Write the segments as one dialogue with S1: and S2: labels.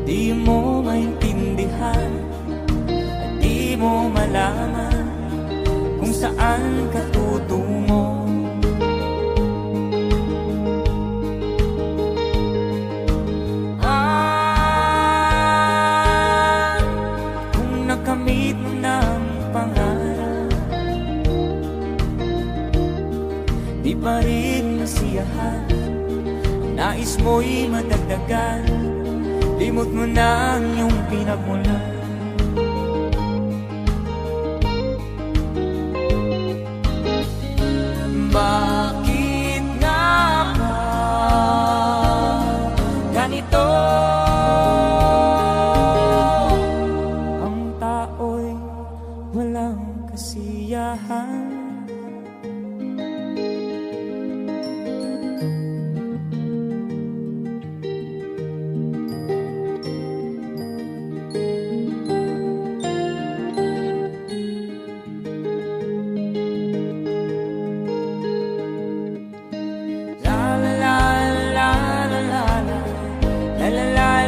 S1: Di mo maintindihan at di mo malaman kung saan ka tutungo. Kung nakamit mo ng pangarap, di pa rin masiyahan, nais mo'y madagdagan, limot mo na ang iyong pinagmulan. Bakit nga ba ganito? Ang tao'y walang kasiyahan. La la la la la la la la la la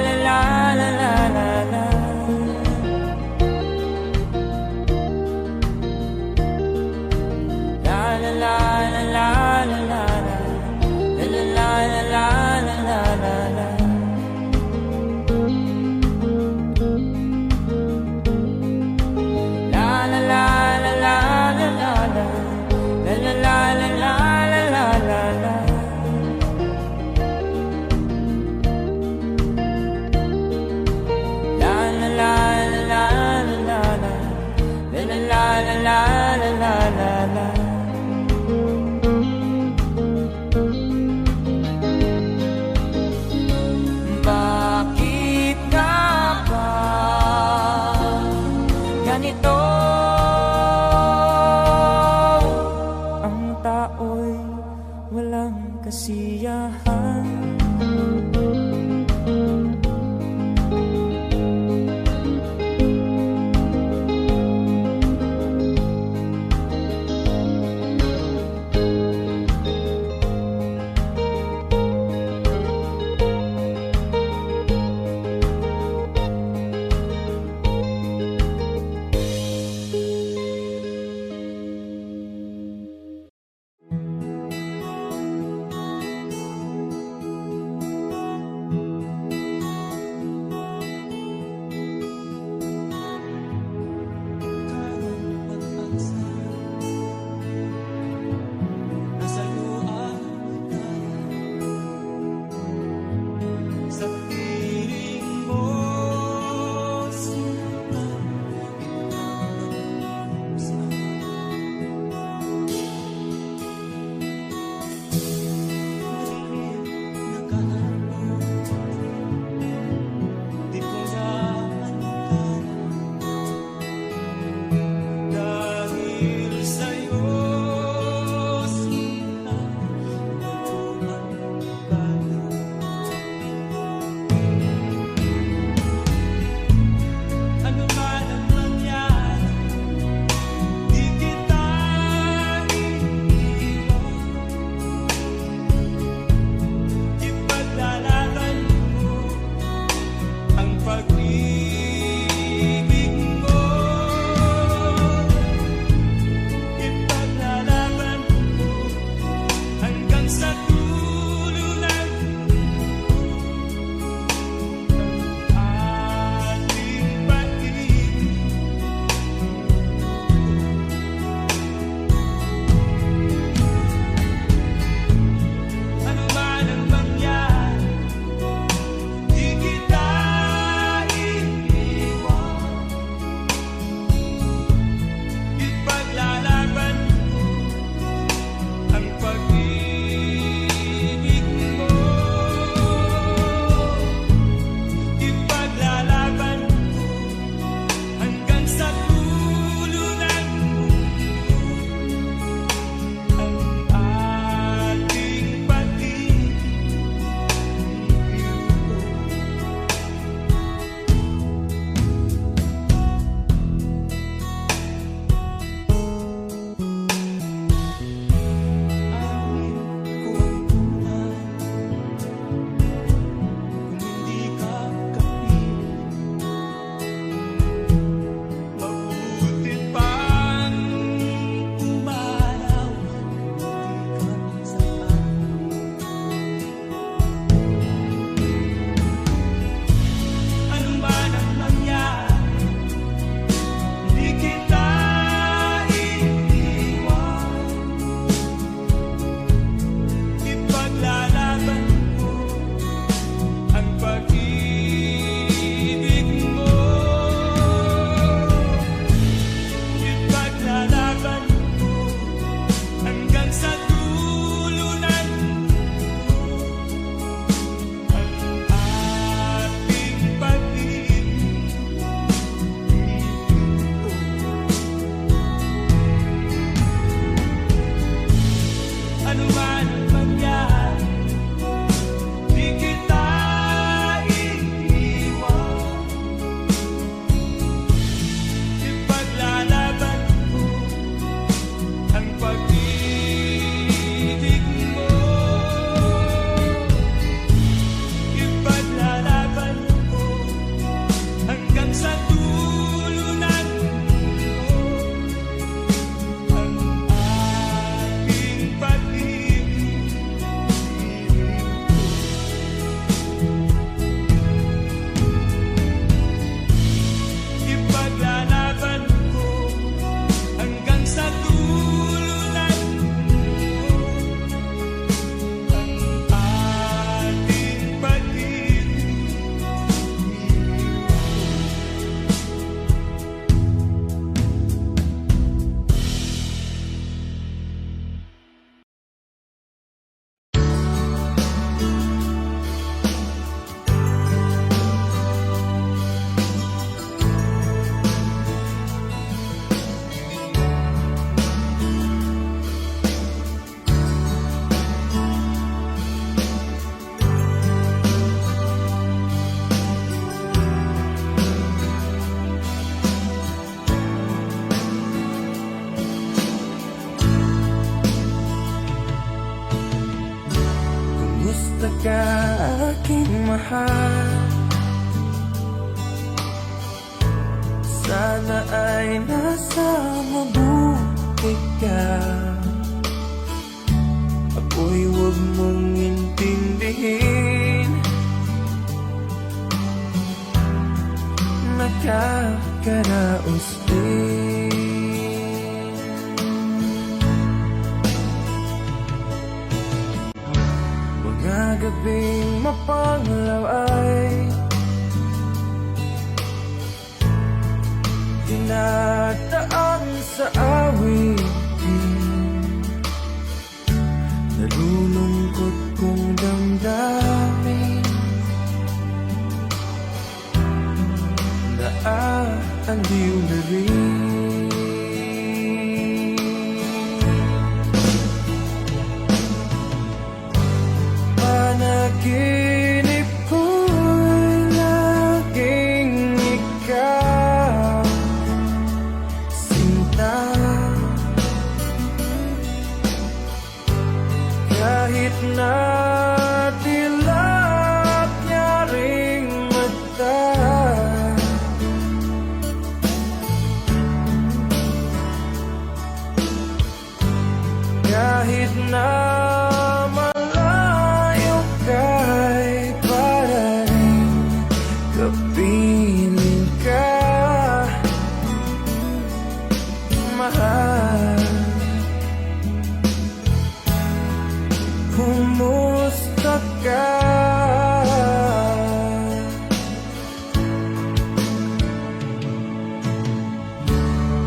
S1: mahal. Sana ay nasa mabuti ka. Ako'y huwag mong intindihin, nakakaraos din. Mga gabing mapanglaw ay tinataan sa awitin, nalulungkot kong damdamin, naaaliw na rin. Panaginip ko'y laging ikaw, sinta. Kahit na dilap niya ring mata, kahit na malayo ka'y para rin kapiling ka, mahal. Kumusta ka?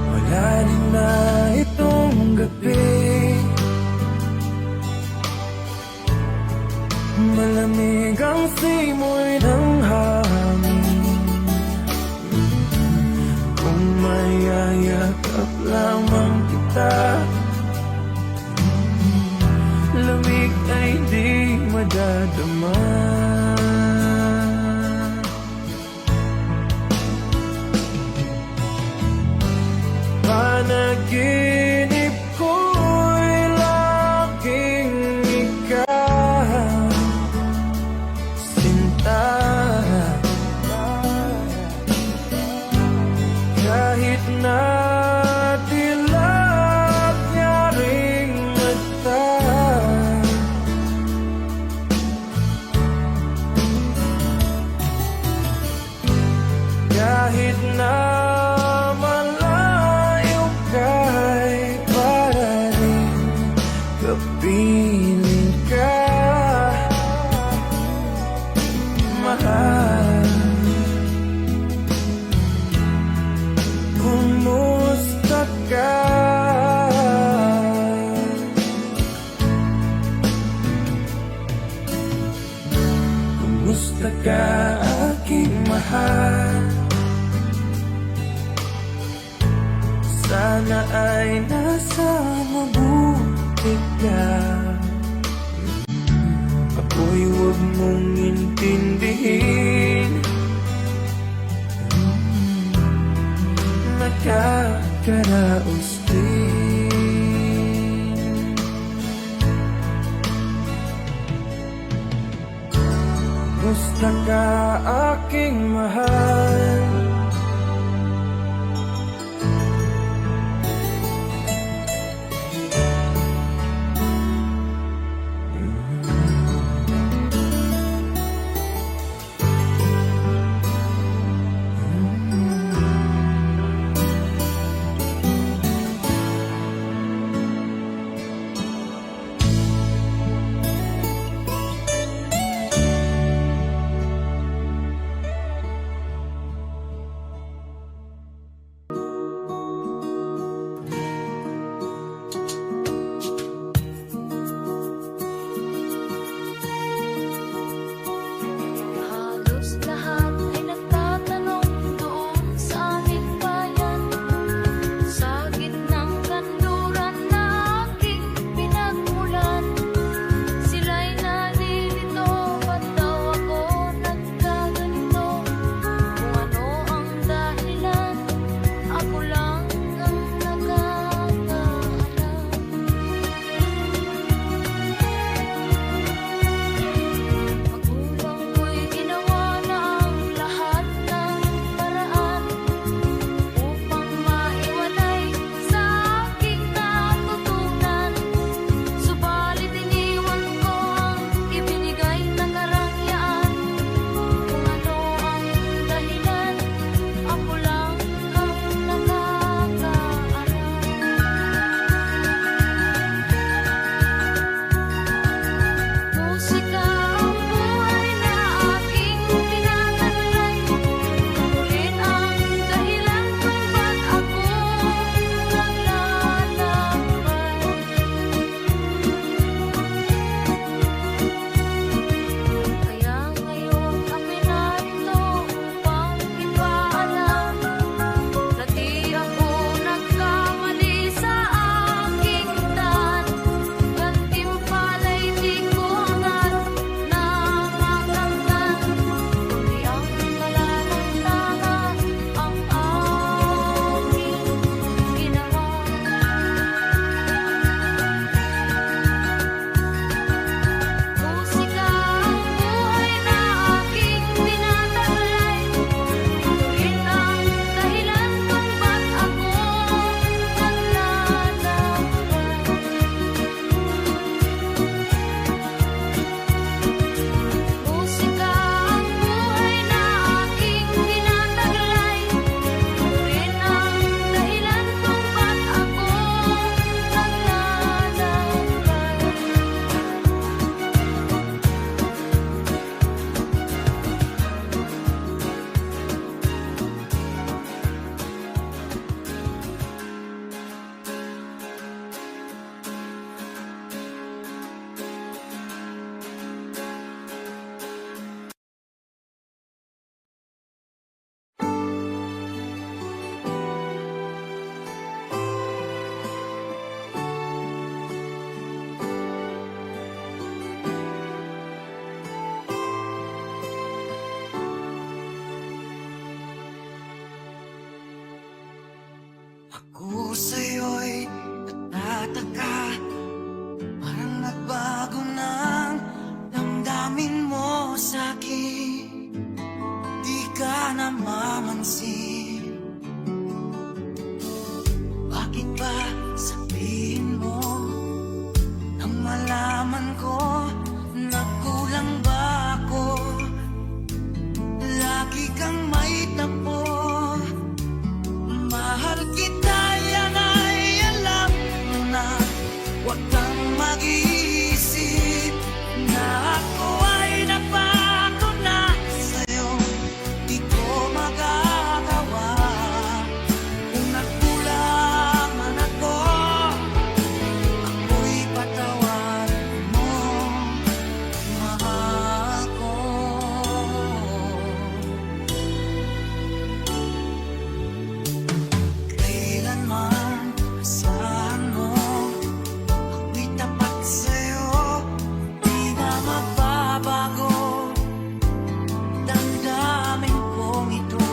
S1: Wala rin na itong gabi, malamig ang simoy ng hangin. Kung mayayakap lamang kita, lamig ay di madadama. Panaginip ko'y laging ikaw, sinta. Kahit na dilap niya ring mata, kahit na malayo ka'y para rin kapiling ka, mahal. Kumusta ka? Kumusta ka, aking mahal? Sana ay nasa mabuti ka. Ako'y huwag mong intindihin, nakakaraos din. Kumusta ka, aking mahal?
S2: Ako sa'yo'y natataka, parang nagbago ng damdamin mo sa'kin. Di ka namamansin. Bakit ba sabihin mo nang malaman ko na kulang ba ako? Lagi kang may tapo. Mahal kita, yan ay alam mo na. Huwag kang mag-iisip na ako ay napako na sa'yo. Di ko magagawa. Kung nagkulang man ako, ako'y patawarin mo, mahal ko. Kailanman asahan mo, ako'y tapat sa'yo, di na magbabago. Damdamin kong ito,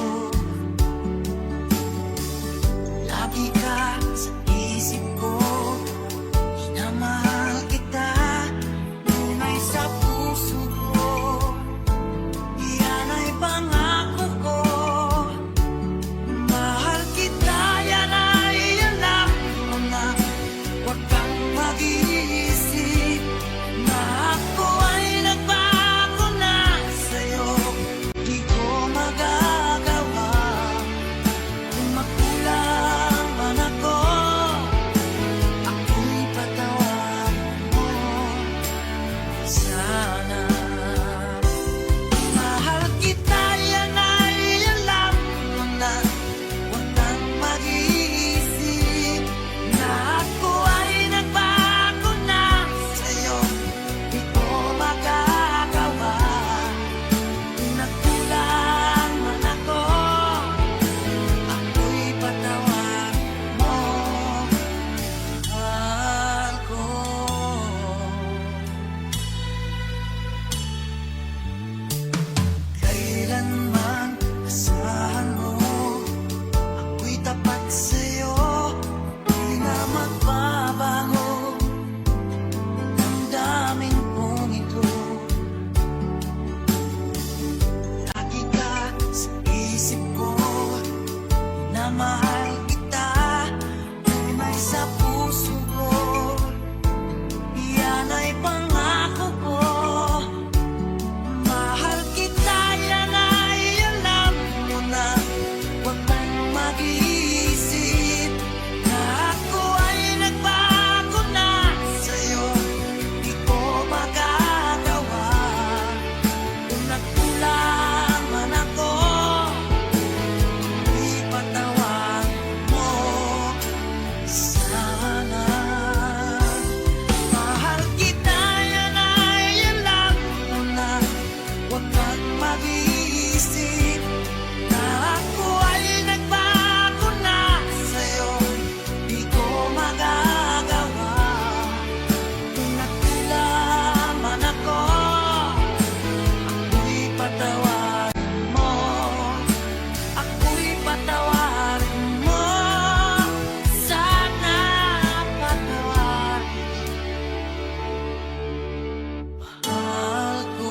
S2: lagi ka sa isip ko. Minamahal kita, tunay sa puso ko. Yan ay pangako ko. Mahal kita, yan ay alam mo na. Huwag kang mag-iisip na ako ay nagbago na sa'yo. Di ko magagawa. Kung magkulang man ako, ako'y patawarin mo sana. Mahal kita, yan ay alam mo na. Huwag kang mag-iisip na ako ay nagbago na sa'yo. Di ko magagawa. Kung nagkulang man ako, ako'y patawarin mo, mahal ko. Kailanman asahan mo, ako'y tapat sa'yo, di na magbabago. Damdamin kong ito, lagi ka sa isip ko. Minamahal kita, tunay sa puso ko. Yan ay pangako ko. Mahal kita, yan ay alam mo na. Huwag kang mag-iisip na ako ay nagbago na sa'yo. Di ko magagawa. Kung nagkulang man ako, ipatawarin mo sana. Mahal kita, yan ay alam mo na. Huwag kang mag-iisip na ako ay nagbago na sa'yo. Di ko magagawa. Kung nagkulang man ako, ako'y patawarin mo. Ako'y patawarin mo sana. Patawarin mahal ko.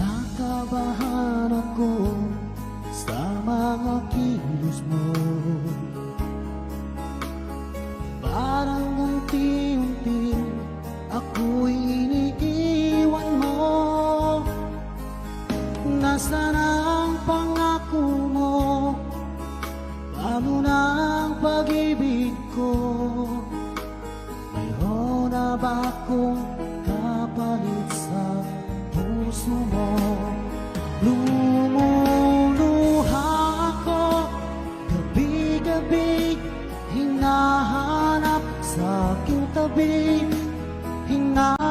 S3: Kinakabahan ako sa mga kilos mo. Parang unti-unti ako'y iniiwan mo. Nasaan ang pangako mo? Paano na ang pag-ibig ko? Mayroon na ba akong kapalit sa puso mo?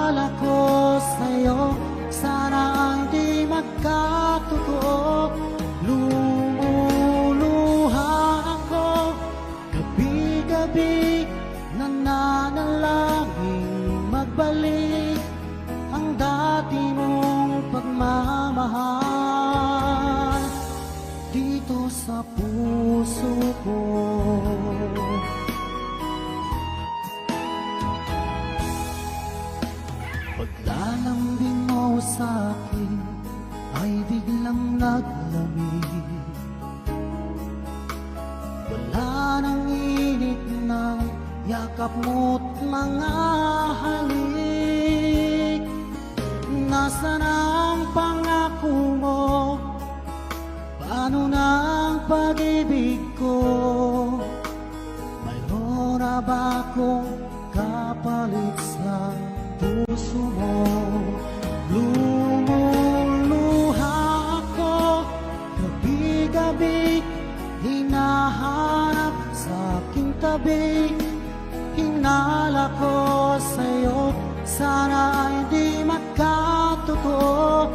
S3: hinala ko sa'yo, sana ay di magkatotoo. Lumuluha ako, gabi-gabi, nananalangin magbalik ang dati mong pagmamahal dito sa puso ko. Paglalambing mo sa'kin ay biglang naglamig. Wala nang init ng yakap mo't mga halik. Nasaan ang pangako mo? Paano na ang pag-ibig ko? Mayroon na ba akong kapalit sa puso mo? Lumuluha ako, gabi-gabi, hinahanap sa aking tabi. Hinala ko sa'yo, sana ay di magkatotoo.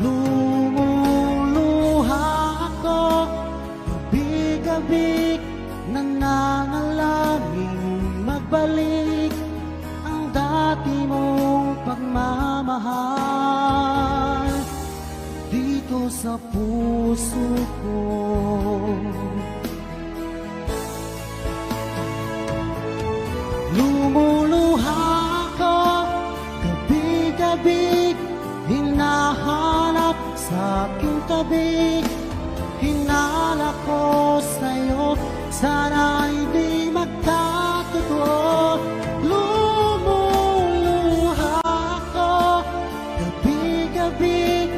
S3: Lumuluha ako, gabi-gabi, nananalangin magbalik ang dati mong pagmamahal dito sa puso ko. Lumuluha ako, gabi-gabi, hinahanap sa aking tabi. Hinala ko sa'yo, sana ay di magkatotoo. Lumuluha ako, gabi-gabi,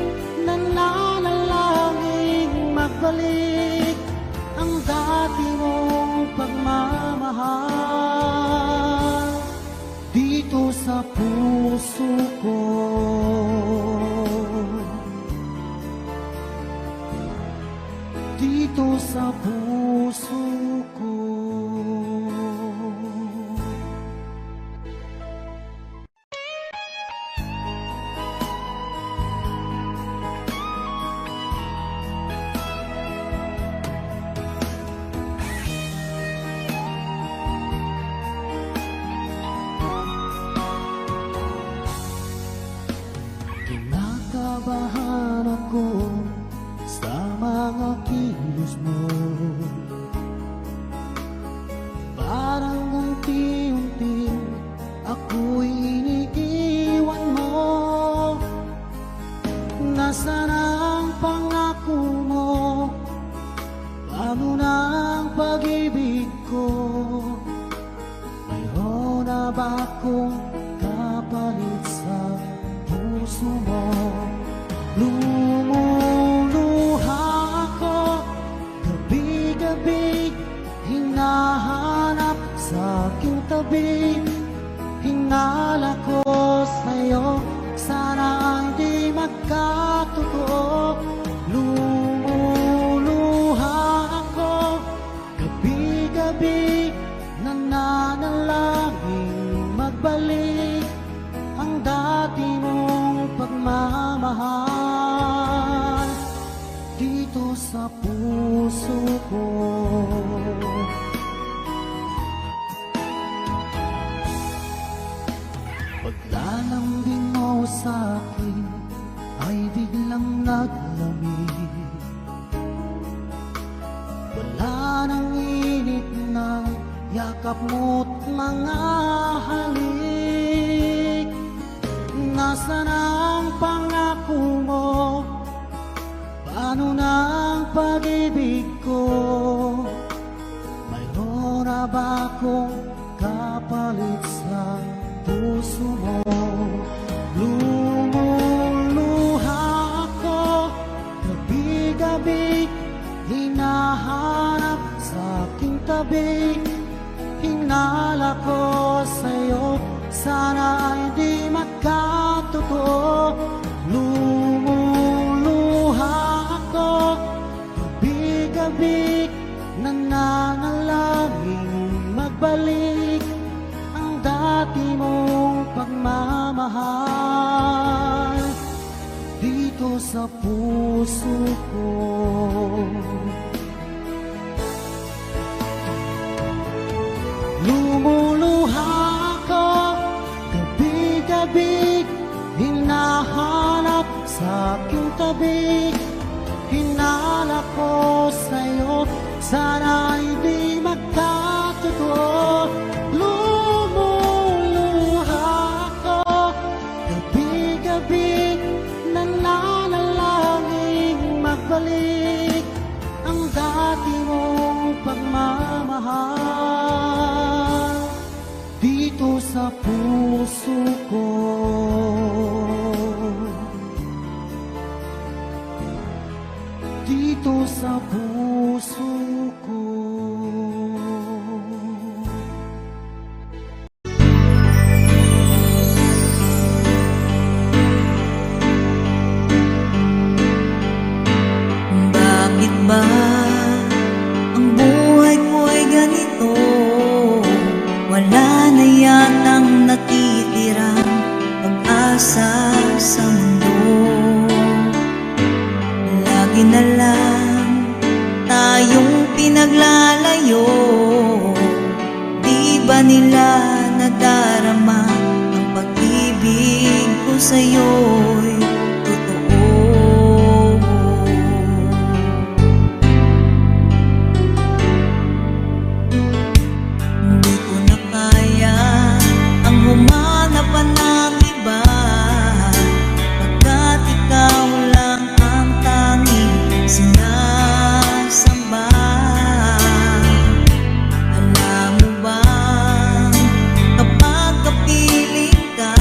S3: nananalangin magbalik ang dati mong pagmamahal dito sa puso ko. Dito sa puso ko. Kinakabahan ako sa mga kilos mo. Parang unti-unti ako'y iniiwan mo. Nasaan ang pangako mo? Paano na ang pag-ibig ko? Mayroon na ba akong kapalit sa puso mo? Lumuluha ako, gabi-gabi, hinahanap sa aking tabi. Hinala ko sa'yo, sana ay di magkatotoo. Lumuluha ako, gabi-gabi, nananalangin magbalik ang dati mong pagmamahal dito sa puso ko. Paglalambing mo sa'kin ay biglang naglamig. Wala nang init ng yakap mo't mga halik. Nasaan ang pangako mo? Paano na ang pag-ibig ko? Mayroon na ba akong kapalit sa puso mo? Lumuluha ako, gabi-gabi, hinahanap sa aking tabi. Hinala ko sa'yo, sana ay di magkatotoo. Lumuluha ako, gabi-gabi, nananalangin magbalik ang dati mong pagmamahal pagmamahal dito sa puso ko. Lumuluha ako gabi-gabi, hinahanap sa aking tabi. Hinala ko sa'yo, sana hindi magkatotoo. Lumuluha ako gabi-gabi, nananalangin magbalik ang dati mong pagmamahal dito sa puso ko. Dito sa puso ko.
S2: Bakit ba ang buhay ko'y ganito? Wala na yatang natitirang pag-asa sa mundo. Lagi na lang tayong pinaglalayo. Di ba nila nadarama ang pag-ibig ko sa'yo'y totoo? Hindi ko na kaya ang humanap pa ng iba, pagkat ikaw lang ang tanging sinasamba. Alam mo bang kapag kapiling ka,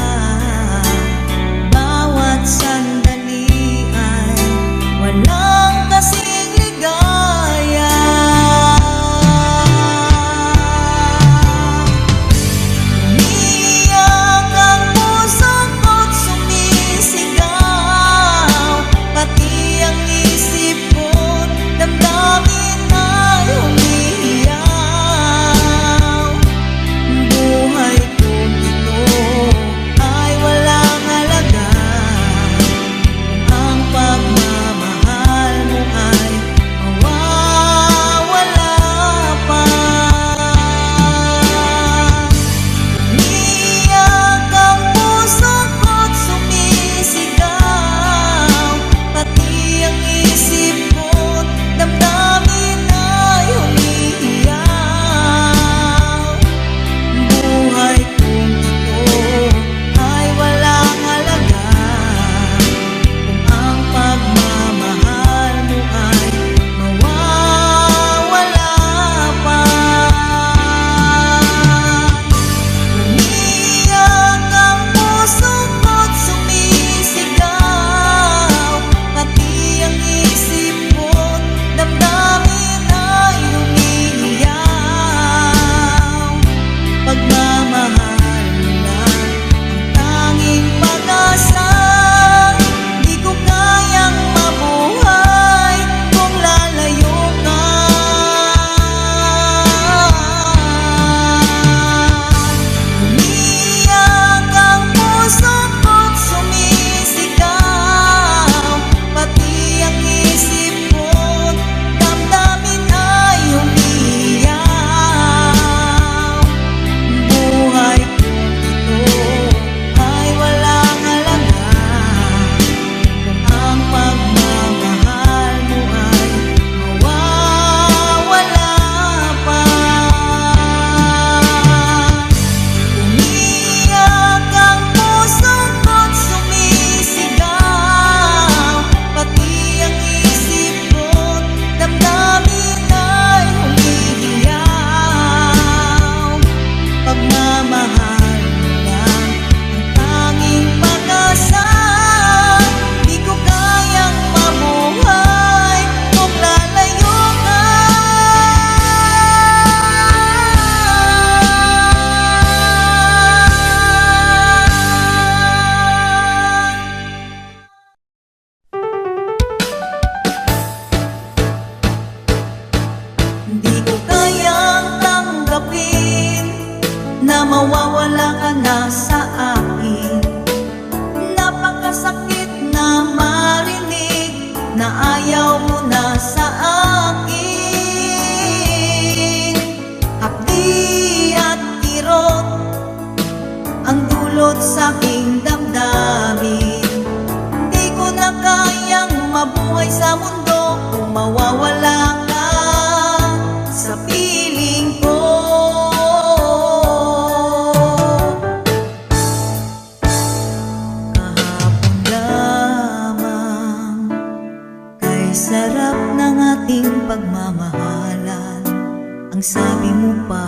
S4: sabi mo pa,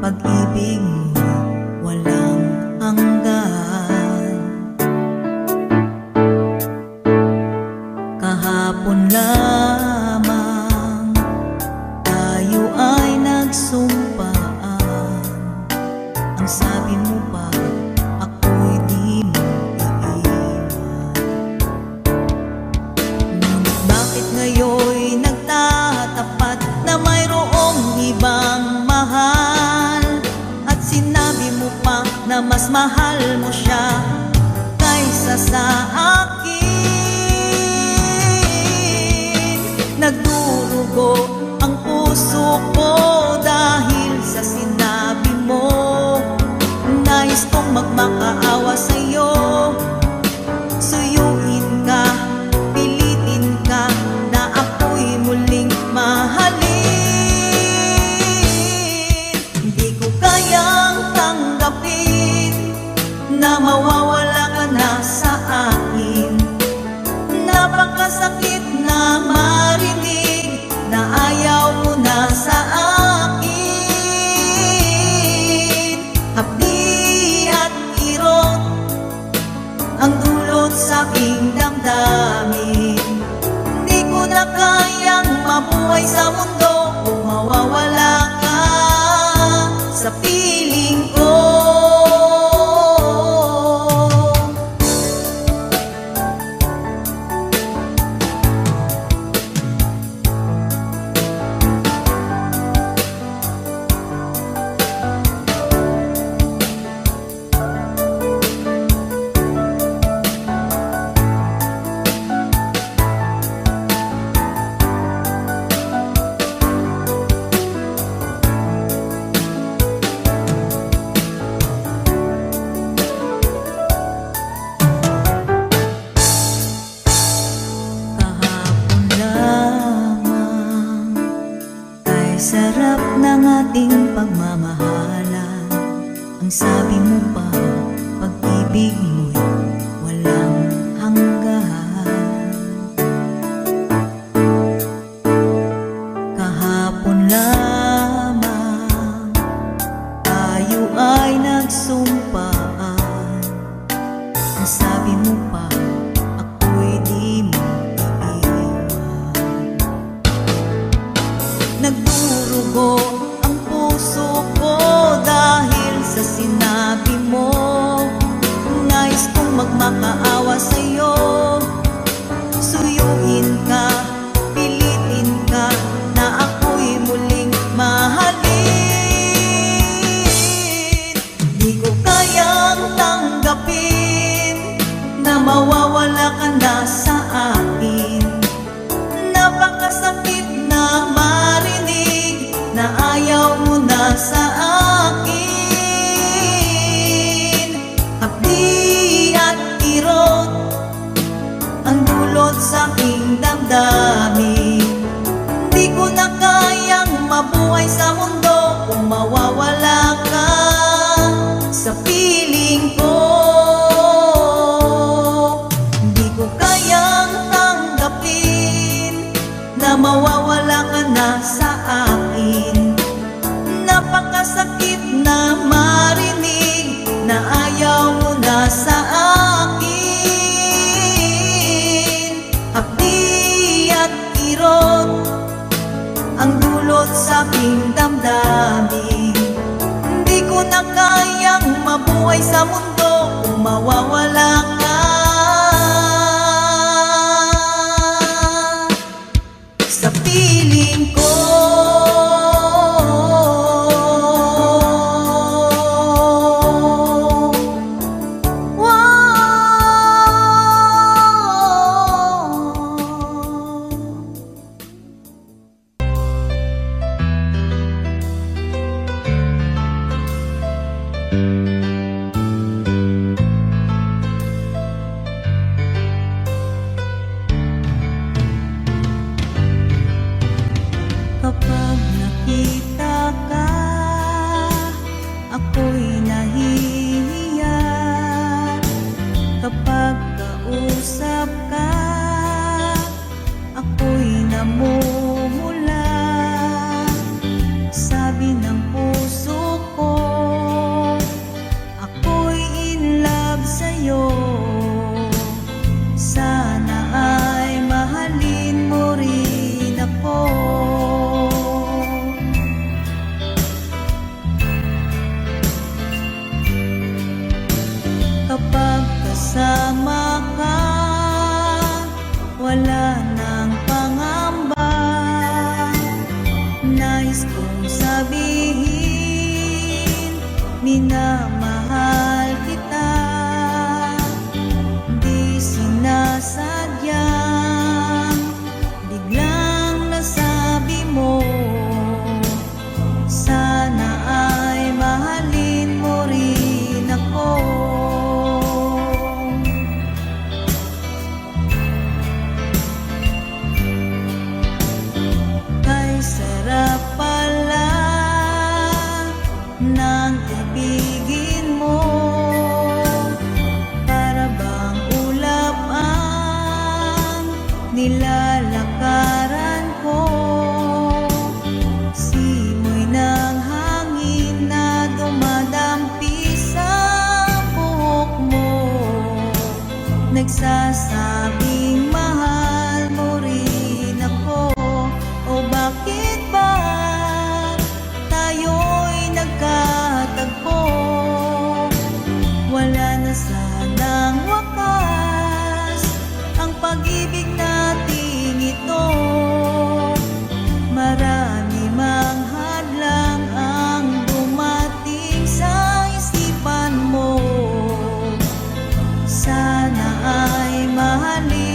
S4: pag-ibig mo walang hanggan. Kahapon lamang tayo ay nagsumpaan. Ang sabi mo pa, ako'y di mo iiwan. Ngunit bakit ngayon'y nagtatapat na mayroong ibang mahal? At sinabi mo pa na mas mahal mo siya kaysa sa akin. Nagdurugo ang puso ko dahil sa sinabi mo. Nais kong magmakaawa sa'yo, suyuin ka, pilitin ka na ako'y muling mahalin. Hindi ko kayang tanggapin na mawawala ka na sa akin. Napakasakit na marinig na ayaw mo na sa akin. Hapdi at kirot ang dulot sa aking damdamin. Hindi ko na kayang mabuhay sa mundo kung mawawala ka sa piling ko. Sarap ng ating pagmamahalan. Ang sabi mo pa, pag-ibig mo'y walang hanggan. Kahapon lamang tayo ay nagsumpaan. Ang sabi mo pa, ako'y di mo iiwan. Nagdurugo ang puso ko dahil sa sinabi mo. Nais kong magmakaawa sa'yo, suyuin ka, pilitin ka na ako'y muling mahalin. Di ko kayang tanggapin na mawawala ka na sa akin. Napakasakit na marinig na ayaw mo na sa akin. Hapdi at kirot ang dulot sa aking damdamin. Di ko na kayang mabuhay sa mundo kung mawawala ka sa piling ko. Di ko kayang tanggapin na mawawala ka na sa akin. Napakasakit na marinig na ayaw mo na sa akin. Hapdi at kirot ang dulot sa aking damdamin. Hindi ko na kayang mabuhay sa mundo kung mawawala ka sa piling ko. Kapag nakita ka, ako'y nahihiya. Kapag kausap ka, ako'y namumula. Sa kasama ka, wala nang pangamba. Nais kong sabihin, minamahal kita. Di sinasadyang biglang nasabi mo, sana ay mahalin mo rin ako. Kay sarap pala ng ibigin mo, para bang ulap ang nilalakaran ko. Simoy ng hangin na dumadampi sa buhok mo, nagsasabing mahal mo rin ako. O bakit ba tayo'y nagkatagpo? Wala na sanang wakas ang pag-ibig nating ito. Marami mang hadlang ang dumating sa isipan mo, sana ay mahalin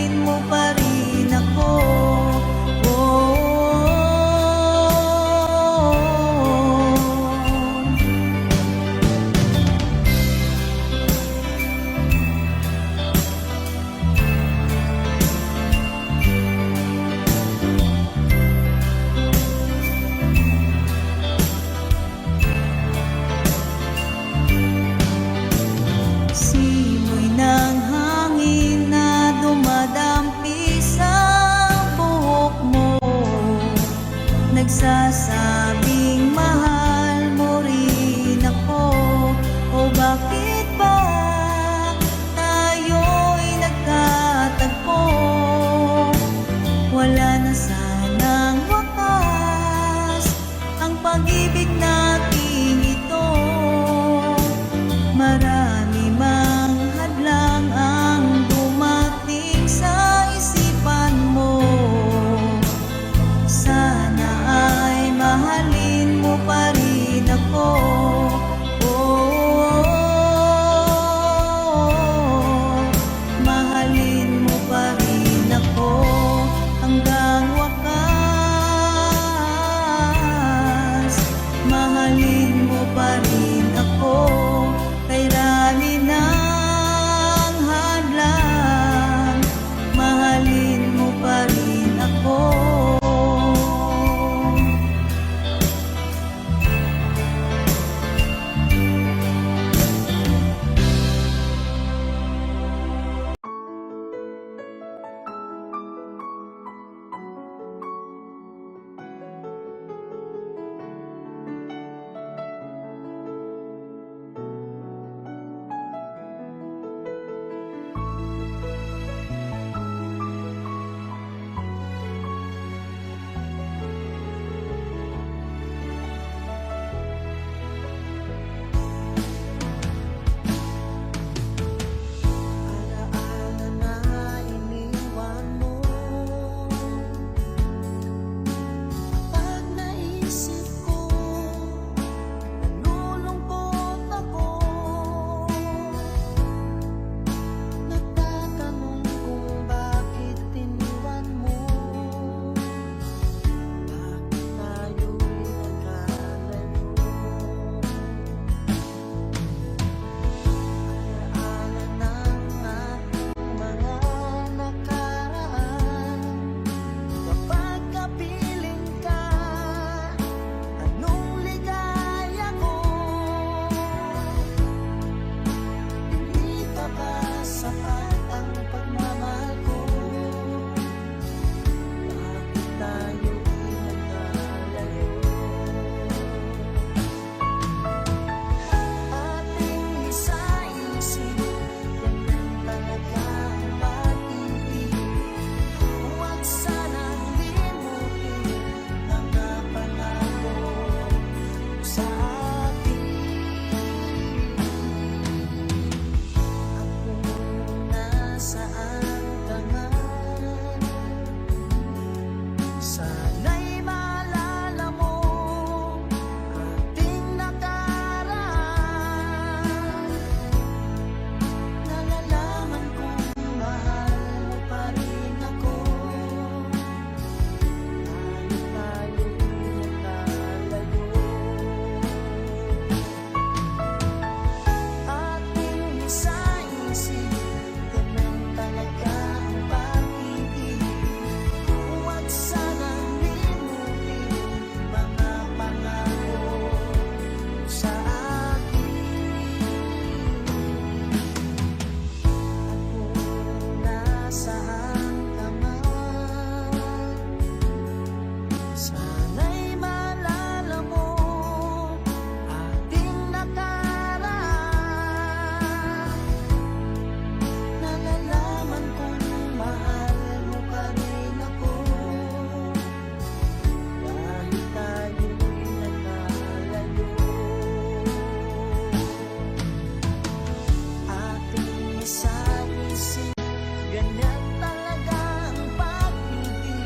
S2: ganyan talaga ang pag-ibig.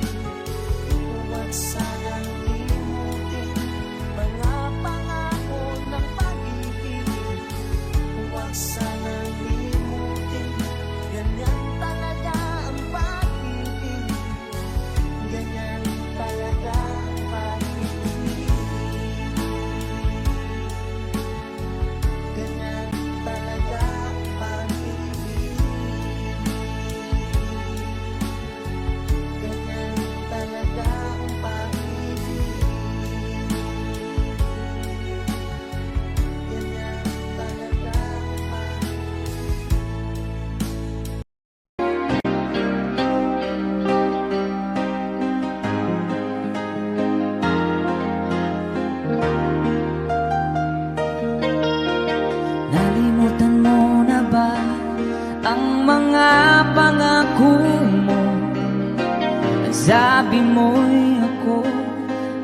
S2: Huwag sanang limutin mga pangako ng pag-ibig. Huwag sanang limutin, ganyan talaga ang pag-ibig. Ganyan talaga ang pag-ibig. Ganyan talaga ang pag-ibig. Ganyan talaga ang pag-ibig. Ganyan talaga ang pag-ibig.
S1: Nalimutan mo na ba ang mga pangako mo? Sabi mo'y ako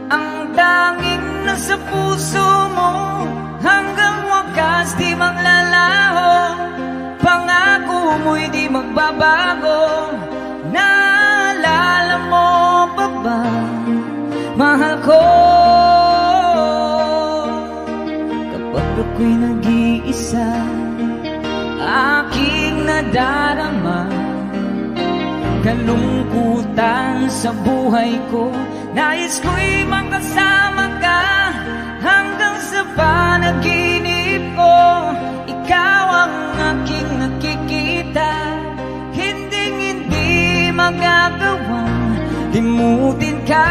S1: ang tanging nasa puso mo. Hanggang wakas di maglalaho, pangako mo'y di magbabago. Naalala mo pa ba, mahal ko? Kapag ako'y nag-iisa, aking nadarama kalungkutan sa buhay ko. Nais ko'y makasama ka hanggang sa panaginip ko. Ikaw ang aking nakikita, hindi magagawang limutin ka.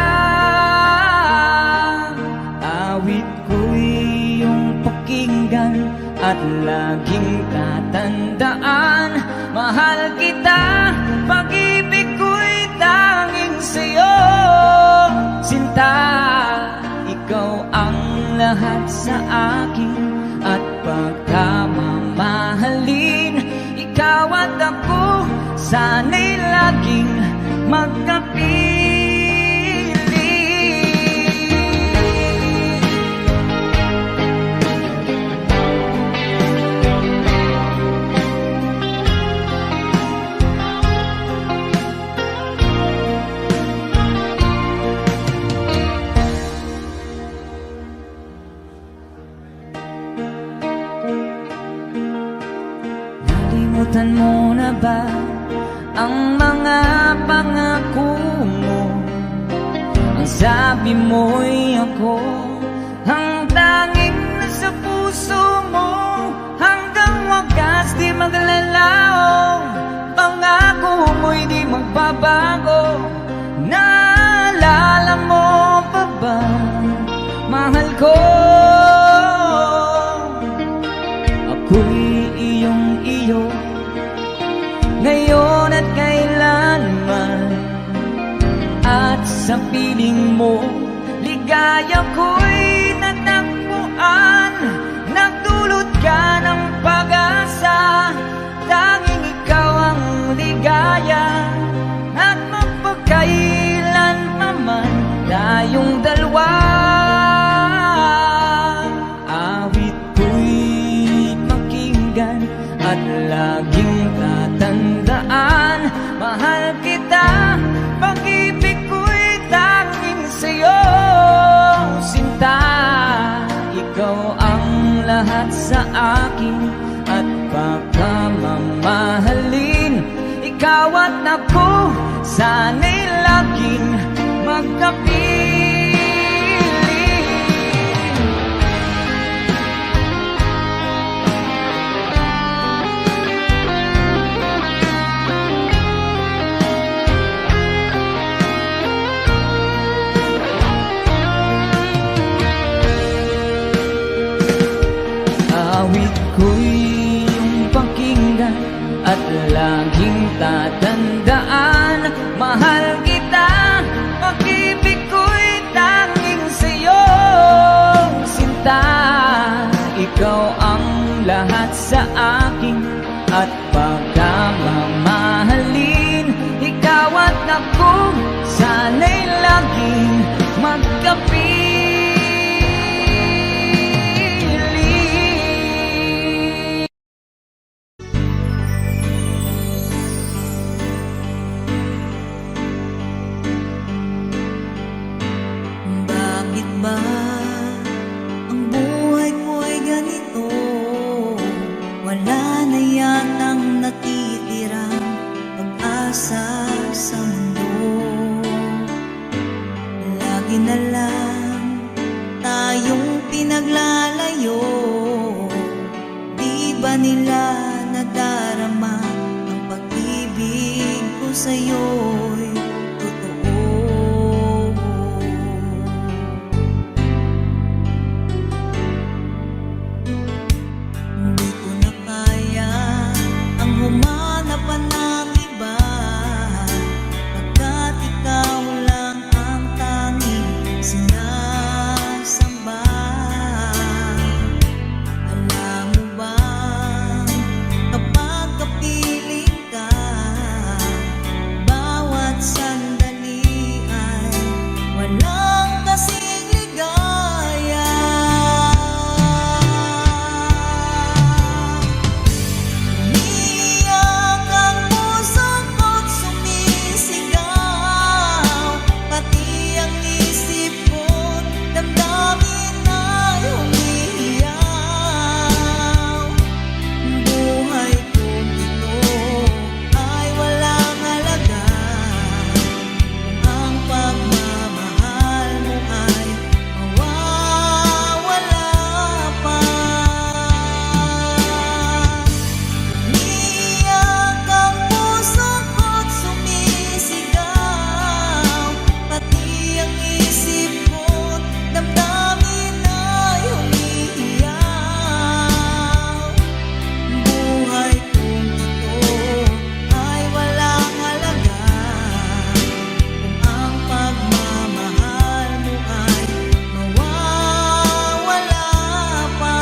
S1: Awit ko'y iyong pakinggan at laging tatandaan. Mahal kita, pag-ibig ko'y tanging sa'yo. Sinta, ikaw ang lahat sa akin at pagkamamahalin. Ikaw at ako, sana'y laging magkapiling. Nalimutan mo na ba ang mga pangako mo? Ang sabi mo'y ako ang tanging nasa puso mo. Hanggang wakas di maglalaho, pangako mo'y di magbabago. Naalala mo pa ba, mahal ko? Ako'y iyong iyo, ngayon at kailanman. At sa piling mo, ligaya ko'y natagpuan. Nagdulot ka ng pag-asa, tanging ikaw ang ligaya. At mapagkailan pa man tayong dalawa, awit ko'y pakinggan at laging tatandaan. Mahal kita, pag-ibig ko'y tanging sa'yo. Sinta, ikaw ang lahat sa akin at pagkamamahalin. Ikaw at ako, sana'y laging magkapiling. Awit ko'y iyong pakinggan at laging tatandaan. Mahal kita, pag-ibig ko'y tanging sa'yo. Sinta, ikaw ang lahat sa akin at pagkamamahalin. Ikaw at ako, sana'y laging magkapiling.
S4: pag-asa sa mundo. Lagi na lang tayong pinaglalayo. Di ba nila nadarama ang pag-ibig ko sa'yo'y totoo? Hindi ko na kaya ang humanap pa ng iba, pagkat ikaw lang ang tanging sinasamba. Alam mo ba, kapag kapiling ka, bawat sandali ay walang kasing ligaya. Umiiyak ang puso ko't sumisigaw, pati ang isip ko't damdamin ay humihiyaw. Buhay kong ito ay walang halaga kung ang pagmamahal mo ay mawawala pa. Umiiyak ang puso ko't sumisigaw, pati ang isip ko't damdamin ay humihiyaw. Buhay kong ito ay walang halaga kung ang pagmamahal mo ay mawawala pa.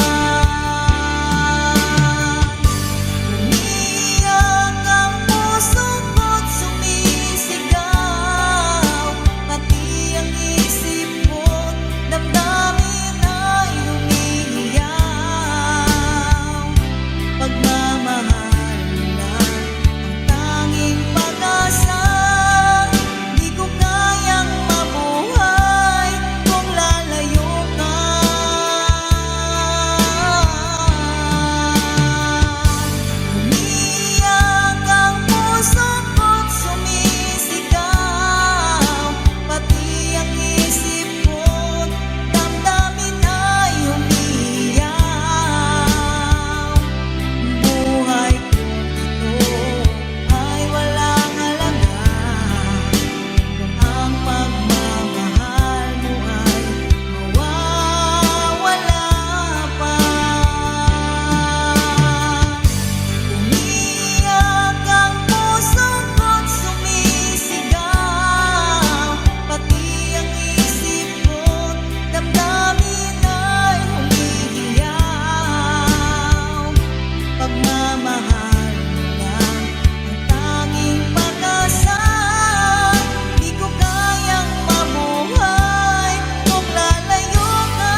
S4: Umiiyak ang puso ko't sumisigaw, pati ang isip ko't damdamin ay humihiyaw. Pagmamahal mo lang ang tanging pag-asa, di ko kayang mabuhay kung lalayo ka. Umiiyak ang puso ko't sumisigaw, pati ang isip ko't damdamin ay humihiyaw. Buhay kong ito ay walang halaga kung ang pagmamahal mo ay mawawala pa. Umiiyak ang puso ko't sumisigaw, pati ang isip ko't damdamin ay humihiyaw. Pagmamahal mo lang ang tanging pag-asa, di ko kayang mabuhay kung lalayo ka.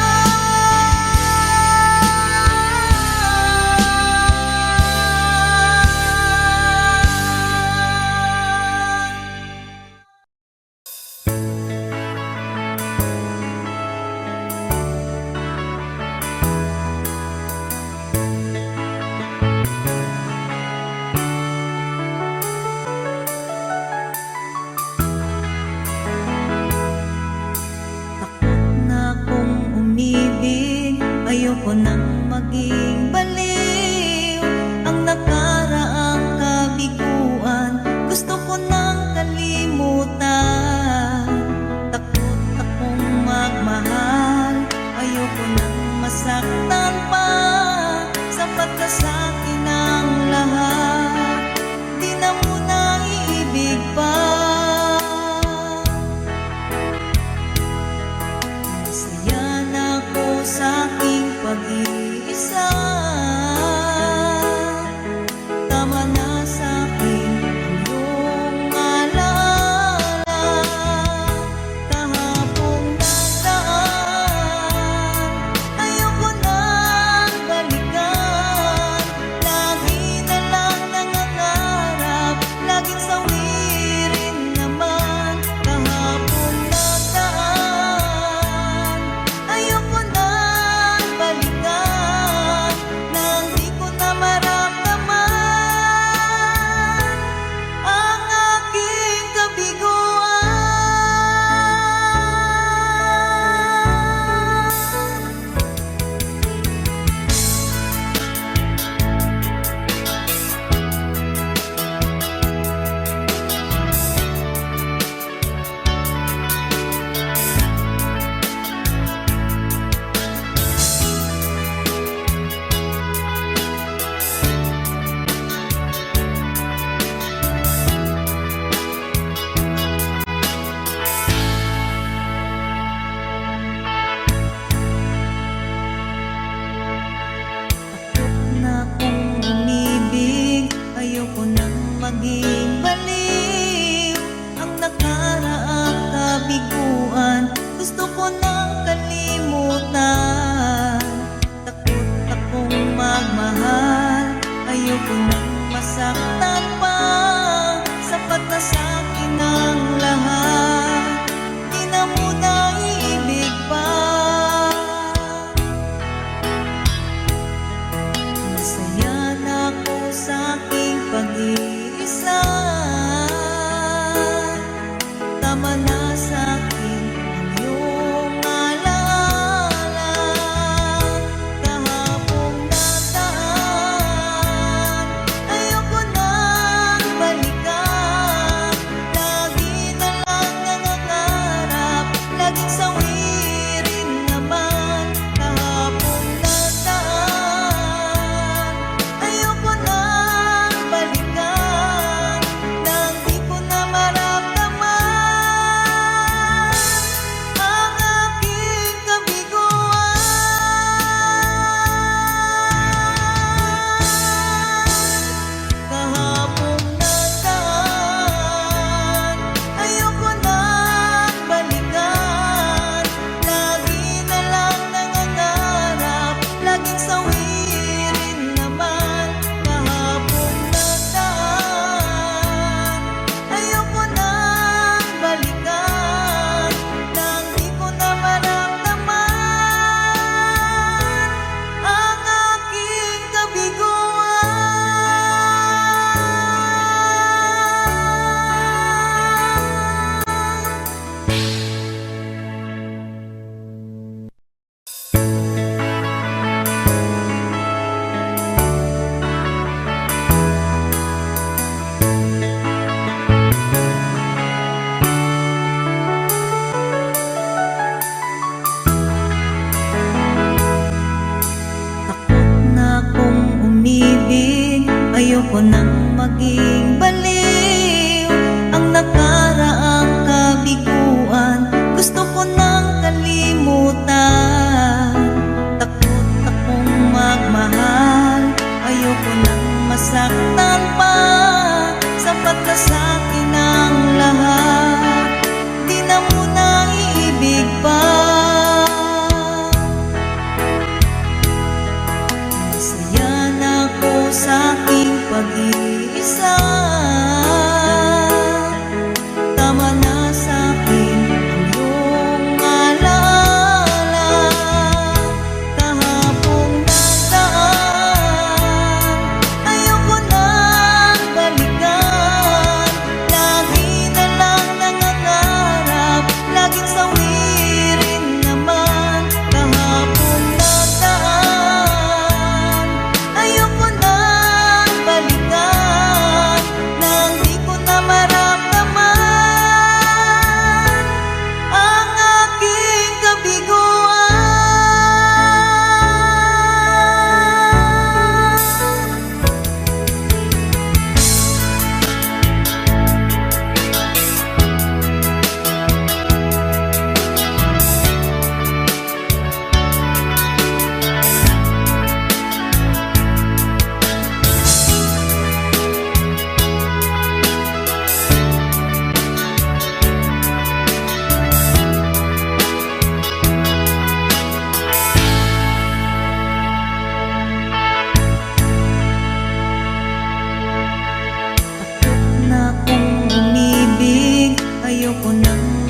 S4: Takot na akong umibig, ayoko nang maging baliw. Ang nakaraang kabiguan, gusto ko nang kalimutan. Takot akong magmahal, ayoko nang masaktan pa. Sapat na sa'kin ang lahat, di na muna iibig pa. Masaya na ako sa aking pag-ibig.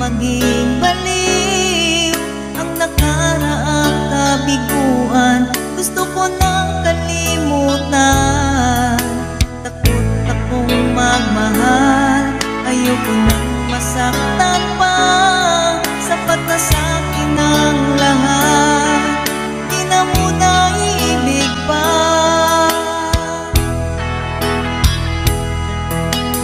S4: maging baliw ang nakaraang kabiguan. Gusto ko nang kalimutan, takot akong magmahal. Ayoko nang masaktan pa, sapat na sa'kin ang lahat. Di na muna iibig pa.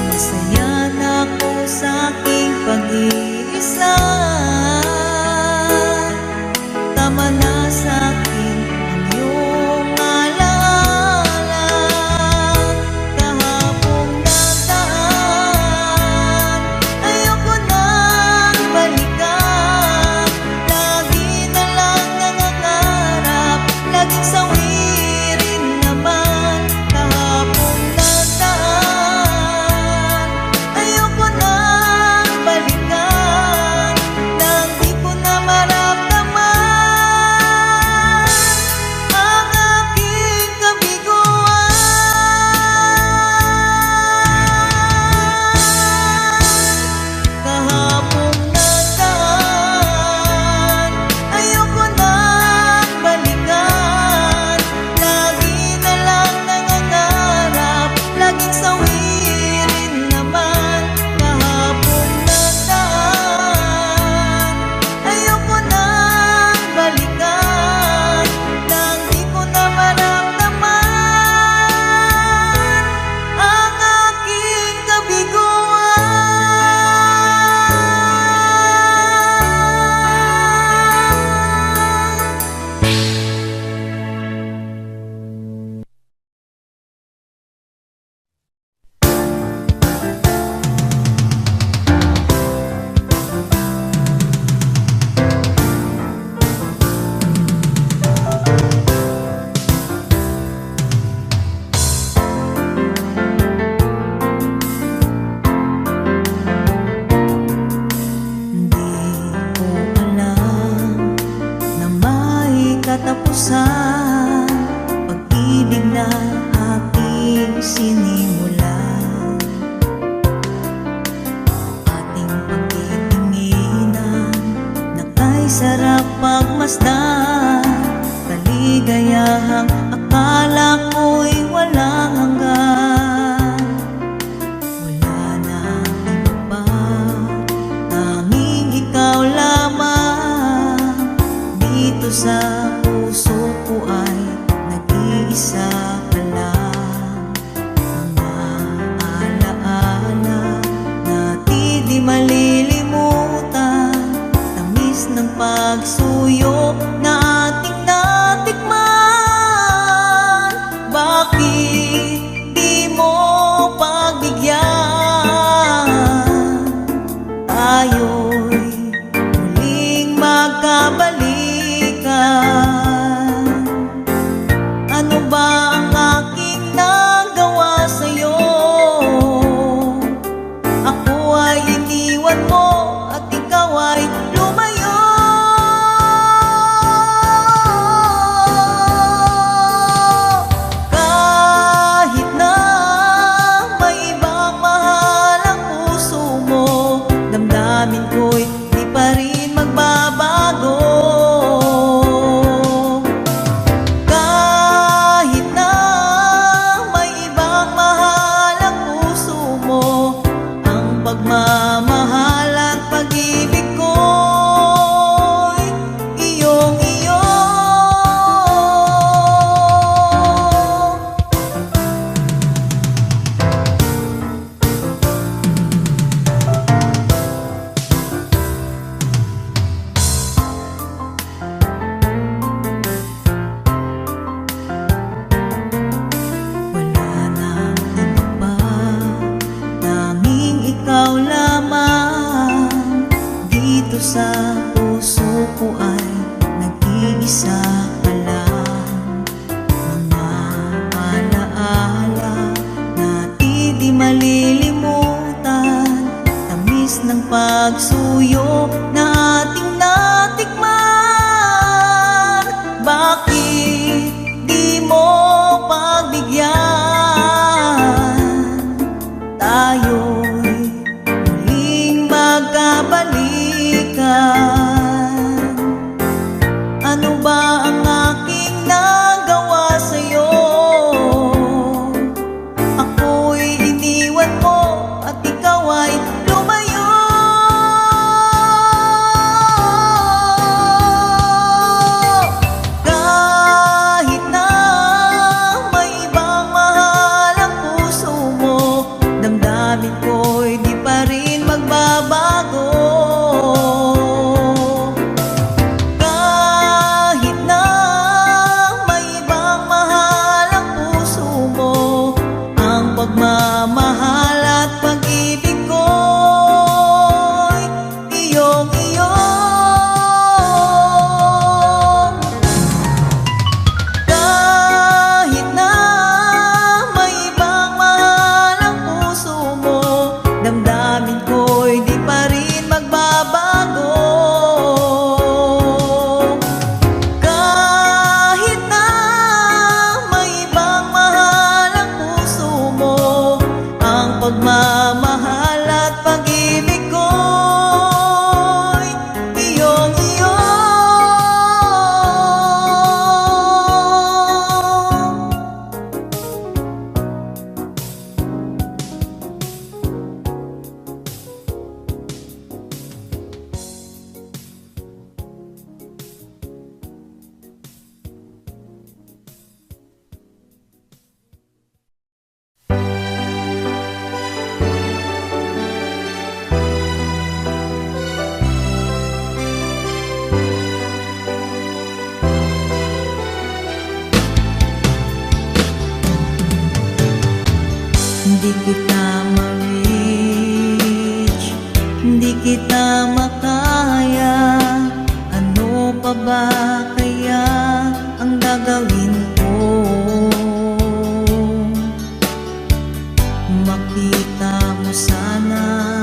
S4: Masaya na ako sa aking pag-iisa. Tama na sa'kin ang iyong alaala. Kahapong nadaan, ayoko nang balikan. Lagi na lang nangangarap, laging sawirin naman. Kahapong nadaan, ayoko nang balikan. Nang di ko na maramdaman ang aking kabiguan. Kahapong nadaan, ayoko nang balikan. Lagi na lang nangangarap, laging sawirin naman. Kahapong nadaan, ayoko nang balikan. Nang di ko na maramdaman ang aking kabiguan. Hindi ko alam na may katapusan pag-ibig na ating sinimulan. Ating pagtitinginan na kay sarap pagmasdan. Kaligayahang akala ko'y walang hanggan. Wala nang iba pa, tanging ikaw lamang. Dito sa puso ko ay nag-iisa ka lang. Mga alaala natin di malilimutan. Tamis ng pagsuyo na ating natikman. Bakit di mo pagbigyan? Tayo'y muling magkabalikan. Ano ba ang aking nagawa sa'yo? Ako ay iniwan mo at ikaw ay lumayo. Kahit na may ibang mahal ang puso mo, damdamin ko'y di pa rin magbabago. Kahit na may ibang mahal ang puso mo, ang pagmamahal at pag-ibig ko'y iyong-iyo. Wala nang iba pa, tanging ikaw lamang. Dito sa puso ko ay nag-iisa ka lang. Mga alaala natin di malilimutan. Tamis ng pagsuyo na ating natikman. Bakit di mo pagbigyan? Tayo'y muling magkabalikan. damdamin ko'y di pa rin magbabago. Kahit na may ibang mahal ang puso mo, ang pagmamahal at pag-ibig ko'y iyong-iyo. Kahit na may ibang mahal ang puso mo, damdamin ko'y di pa rin magbabago. Kahit na may ibang mahal ang puso mo, ang pagmamahal at pag-ibig ko'y iyong-iyo. Hindi kita ma-reach, hindi kita makaya. Ano pa ba kaya ang gagawin ko? Makita mo sana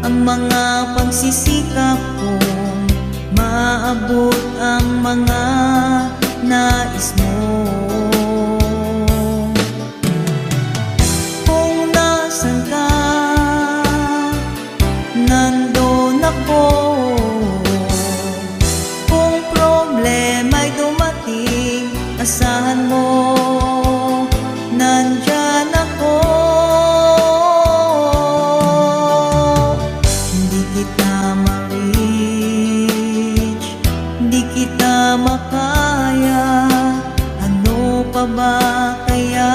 S4: ang mga pagsisikap ko, maabot ang mga nais mo. Nasaan ka? Nandun ako. Kung problema'y dumating, asahan mo, nandyan ako. Hindi kita ma-reach, hindi kita makaya. Ano pa ba kaya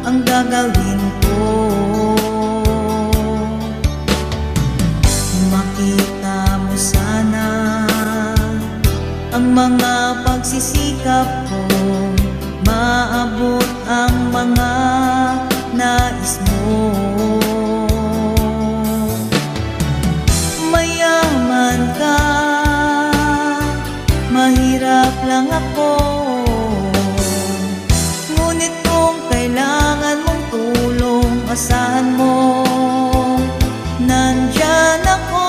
S4: ang gagawin ko? Makita mo sana ang mga pagsisikap ko, maabot ang mga nais mo. Mayaman ka, mahirap lang ako. Ngunit kung kailangan mong tulong, asahan mo, nandyan ako.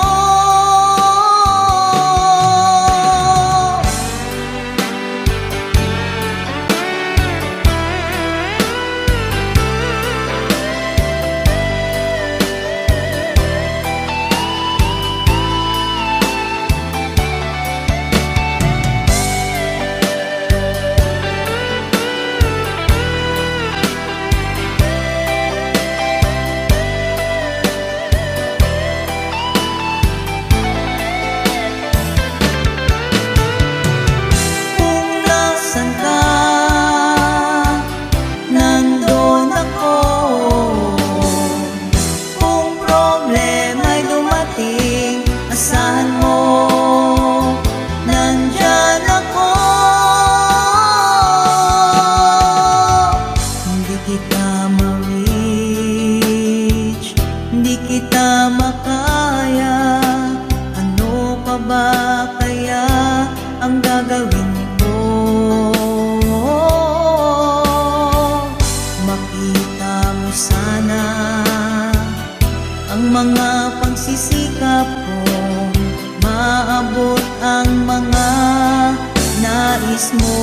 S4: Mga pagsisikap ko, maabot ang mga nais mo.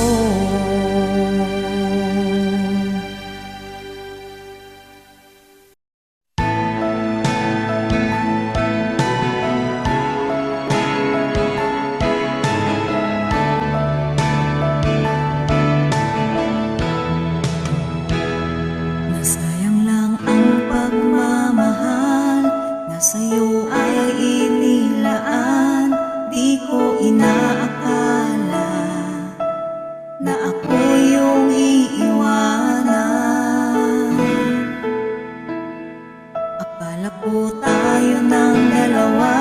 S4: Nasayang lang ang pagmamahal na sa'yo ay inilaan. Di ko inaakala na ako'y Akala ko tayo ng dalawa,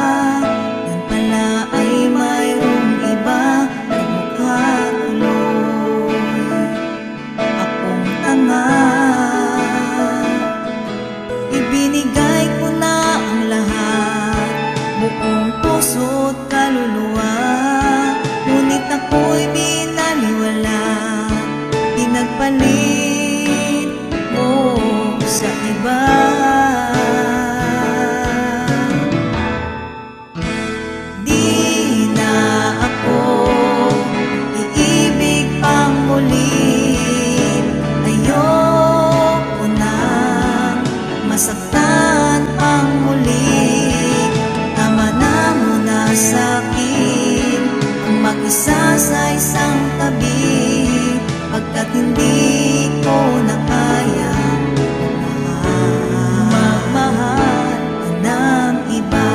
S4: yan pala ay mayroong iba. Nagmukha tuloy akong tanga. Ibinigay ko na ang lahat, buong puso't kaluluwa. Ngunit ako'y binaliwala, pinagpalit mo sa iba. Di na ako iibig pang muli. Ayoko nang masaktan pang muli. Tama na muna sa'kin ang mag-isa sa isang tabi, pagkat hindi ko na kaya magmahal ng iba.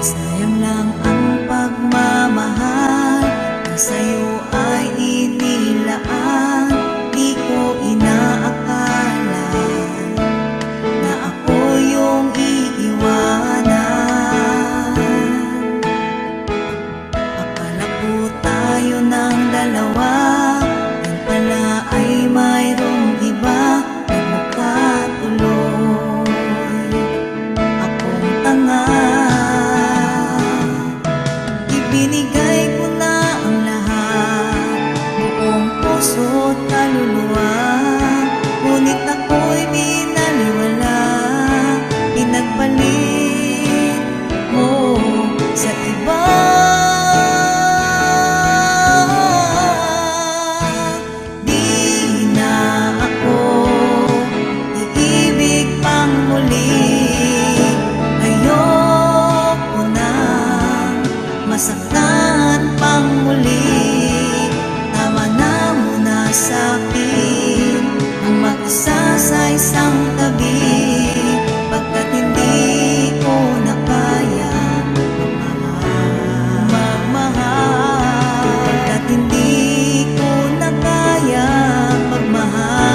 S4: Sayang lang ang pagmamahal na sa'yo ay inilaan. Di ko inaakala na ako yung iiwanan. Akala ko tayo ng dalawa, yan pala ay mayroong iba. Nagmukha tuloy akong tanga. Ibinigay ko na ang lahat, buong puso't kaluluwa. Ngunit ako'y binaliwala, pinagpalit mo sa iba. Di na ako iibig pang muli. Ayoko nang masaktan pang muli. Tama na muna sa'kin ang mag-isa sa isang tabi, pagkat hindi ko na kaya magmahal. Pagkat hindi ko na kaya magmahal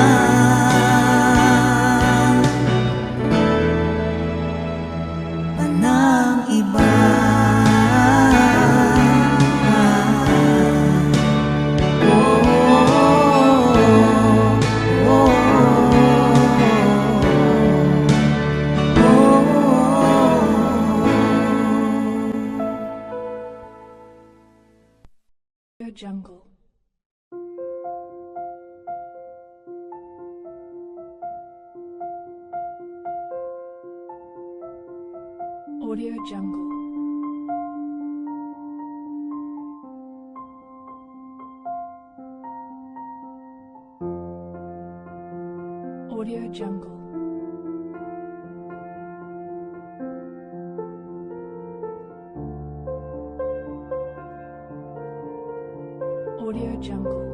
S4: pa ng iba.
S5: Jungle. Audio Jungle. Audio Jungle. Audio Jungle.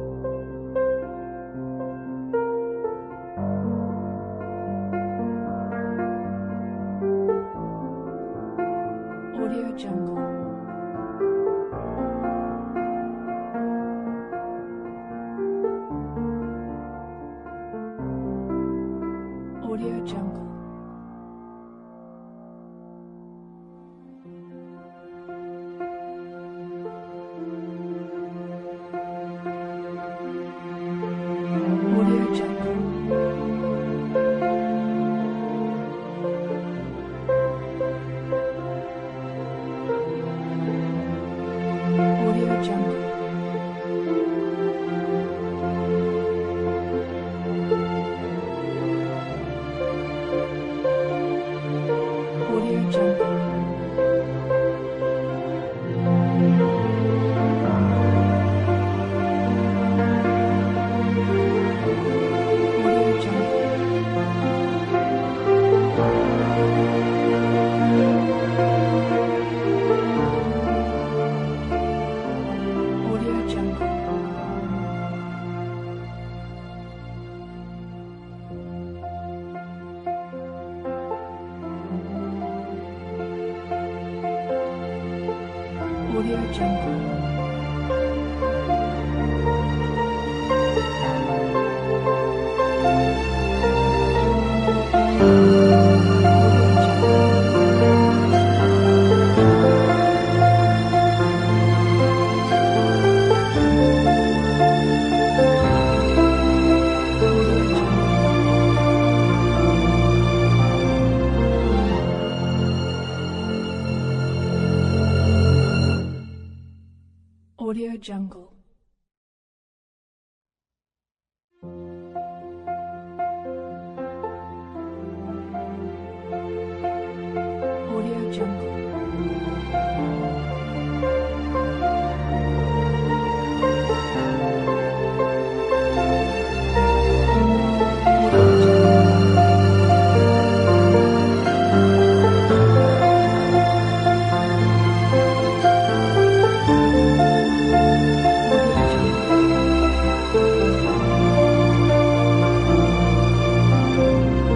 S5: Audio Jungle. Audio Jungle. Audio Jungle. Audio Audio Jungle. Audio Jungle. Audio Jungle.